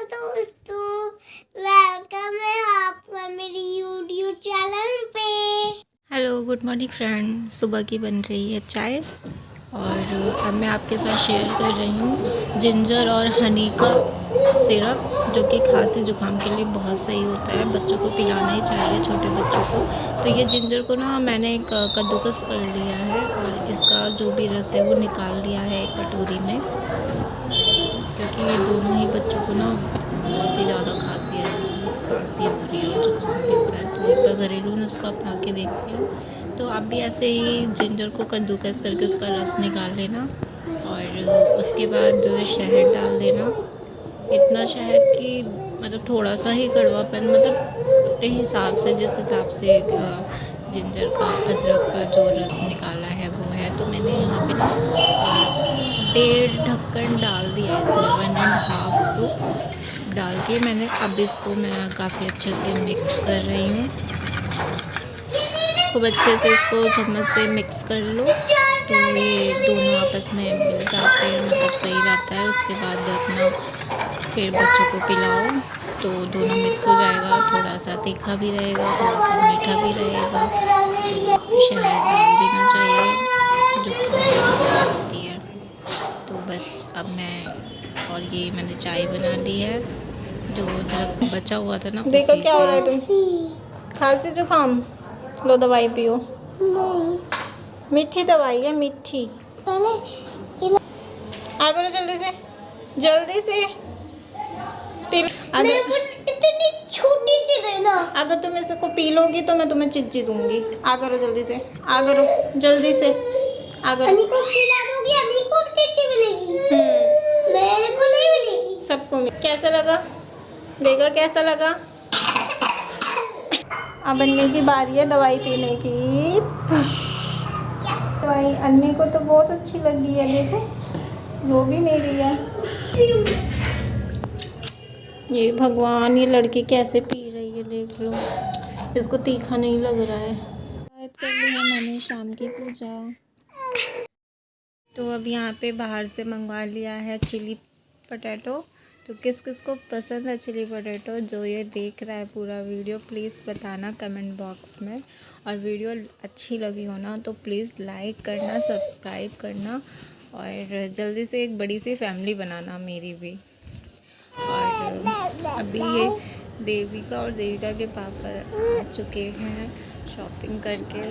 दोस्तों, वेलकम है आपका मेरी यूट्यूब चैनल पे। Hello, good morning friend. सुबह की बन रही है चाय और अब मैं आपके साथ शेयर कर रही हूँ जिंजर और हनी का सिरप, जो कि खांसी जुकाम के लिए बहुत सही होता है। बच्चों को पिलाना ही चाहिए, छोटे बच्चों को। तो ये जिंजर को ना मैंने एक कद्दूकस कर लिया है और इसका जो भी रस है वो निकाल लिया है एक कटोरी में, क्योंकि ये दोनों ही बच्चों को ना बहुत ही ज़्यादा खांसी हो रही है और जुकाम भी हो रहा है। तो एक बार घरेलू नुस्खा अपना के देखते हैं। तो आप भी ऐसे ही जिंजर को कद्दूकस करके उसका रस निकाल लेना और उसके बाद शहद डाल देना। इतना शहद कि मतलब थोड़ा सा ही कड़वापन, मतलब अपने हिसाब से, जिस हिसाब से जिंजर का, अदरक का जो रस निकाला है वो है। तो मैंने यहाँ पे ना 1.5 ढक्कन डाल दिया है इसमें, 1.5 तो डाल के मैंने अब इसको मैं काफ़ी अच्छे से मिक्स कर रही हूँ। खूब अच्छे से इसको चम्मच से मिक्स कर लो तो ये दोनों आपस में मिल जाते हैं, मतलब सही रहता है। उसके बाद अपना फिर बच्चों को पिलाओ तो दोनों मिक्स हो जाएगा। थोड़ा सा तीखा भी रहेगा, थोड़ा सा मीठा भी रहेगा। तो शहद डाल देना चाहिए जो खाने होती है। तो बस अब मैं, और ये मैंने चाय बना ली है जो अदरक बचा हुआ था ना, देखो उसी क्या हो रहा है। से। तुम खांसी जुकाम, लो दवाई पियो। मीठी दवाई है, मीठी। आ करो जल्दी से, जल्दी से पी। इतनी छोटी सी देना। अगर तुम इसको पी लोगी तो मैं तुम्हें चिज्जी दूंगी। आ करो जल्दी से, आ करो जल्दी से, आ करो। अनी को खिला दोगी, अनी को चिट्ठी मिलेगी। मेरे को नहीं मिलेगी। सबको कैसा लगा? देखो कैसा लगा। अब अन्नी की बारी है दवाई पीने की। दवाई अन्नी को तो बहुत अच्छी लगी है, देखो वो भी नहीं रही है। ये भगवान, ये लड़की कैसे पी रही है देख लो। इसको तीखा नहीं लग रहा है। कर ली है मैंने शाम की पूजा। तो अब यहाँ पे बाहर से मंगवा लिया है चिली पोटैटो। तो किस किस को पसंद है चिली पोटैटो? जो ये देख रहा है पूरा वीडियो, प्लीज़ बताना कमेंट बॉक्स में। और वीडियो अच्छी लगी हो ना तो प्लीज़ लाइक करना, सब्सक्राइब करना और जल्दी से एक बड़ी सी फैमिली बनाना मेरी भी। और अभी ये देविका और देविका के पापा आ चुके हैं शॉपिंग करके।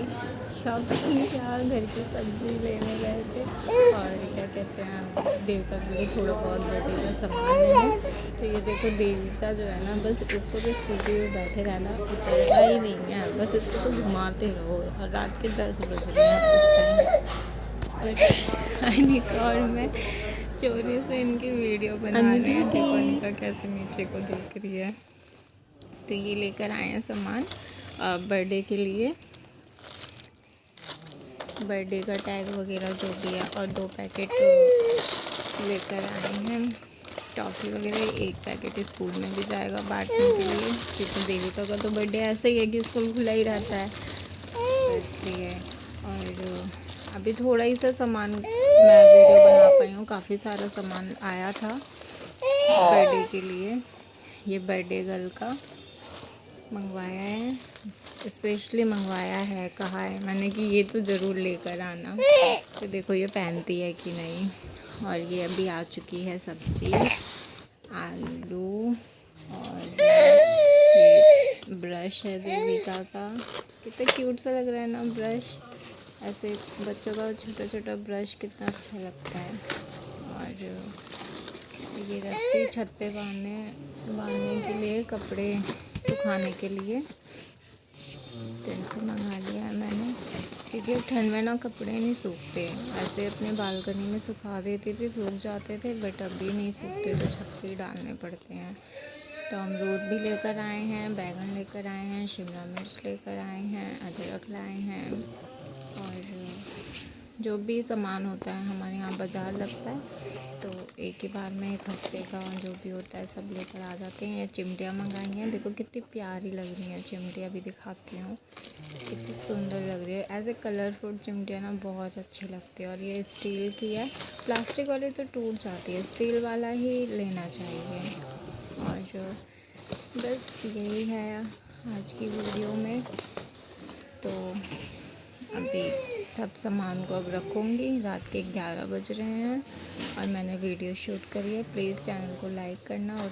शॉपिंग क्या, घर की सब्जी लेने गए थे और क्या कहते हैं, देविका के लिए थोड़ा बहुत बर्थडे का सामान लेना। तो ये देखो देविका जो है ना, बस इसको तो स्कूटी में बैठे रहना, उतरना ही नहीं है, बस इसको तो घुमाते रहो। और रात के 10 बज रहे हैं इस टाइम। और मैं चोरी से इनकी वीडियो बना रही हूँ। देखो अनिका कैसे नीचे को देख रही है। तो ये लेकर आए हैं सामान बर्थडे के लिए, बर्थडे का टैग वगैरह जो भी है, और 2 पैकेट लेकर आए हैं टॉफ़ी वगैरह। 1 पैकेट स्कूल में भी जाएगा बांटने के लिए, क्योंकि देविका का तो बर्थडे ऐसे ही है कि स्कूल खुला ही रहता है, तो इसलिए। और अभी थोड़ा ही सा सामान मैं वीडियो बना पाई हूँ, काफ़ी सारा सामान आया था बर्थडे के लिए। ये बर्थडे गर्ल का मंगवाया है, स्पेशली मंगवाया है, कहा है मैंने कि ये तो ज़रूर लेकर आना। तो देखो ये पहनती है कि नहीं। और ये अभी आ चुकी है सब्जी, आलू, और ये ब्रश है देविका का। कितना क्यूट सा लग रहा है ना ब्रश। ऐसे बच्चों का छोटा छोटा ब्रश कितना अच्छा लगता है। और ये रस्सी छत पे बांधने के लिए, कपड़े सुखाने के लिए। तो इनसे मंगा लिया है मैंने, क्योंकि ठंड में ना कपड़े नहीं सूखते। ऐसे अपने बालकनी में सुखा देती थी, सूख जाते थे, बट अभी नहीं सूखते तो छत पे ही डालने पड़ते हैं। तो अमरूद भी लेकर आए हैं, बैगन लेकर आए हैं, शिमला मिर्च लेकर आए हैं, अदरक लाए हैं, और जो भी सामान होता है हमारे यहाँ बाज़ार लगता है, तो एक ही बार में 1 हफ्ते का जो भी होता है सब लेकर आ जाते हैं। ये चिमटियाँ मंगाई हैं, देखो कितनी प्यारी लग रही हैं चिमटियाँ, भी दिखाती हूँ, कितनी सुंदर लग रही है। ऐसे कलरफुल चिमटियाँ ना बहुत अच्छी लगती है। और ये स्टील की है, प्लास्टिक वाली तो टूट जाती है, स्टील वाला ही लेना चाहिए। और बस यही है आज की वीडियो में। तो अभी सब सामान को अब रखूँगी। रात के 11 बज रहे हैं और मैंने वीडियो शूट करी है। प्लीज़ चैनल को लाइक करना और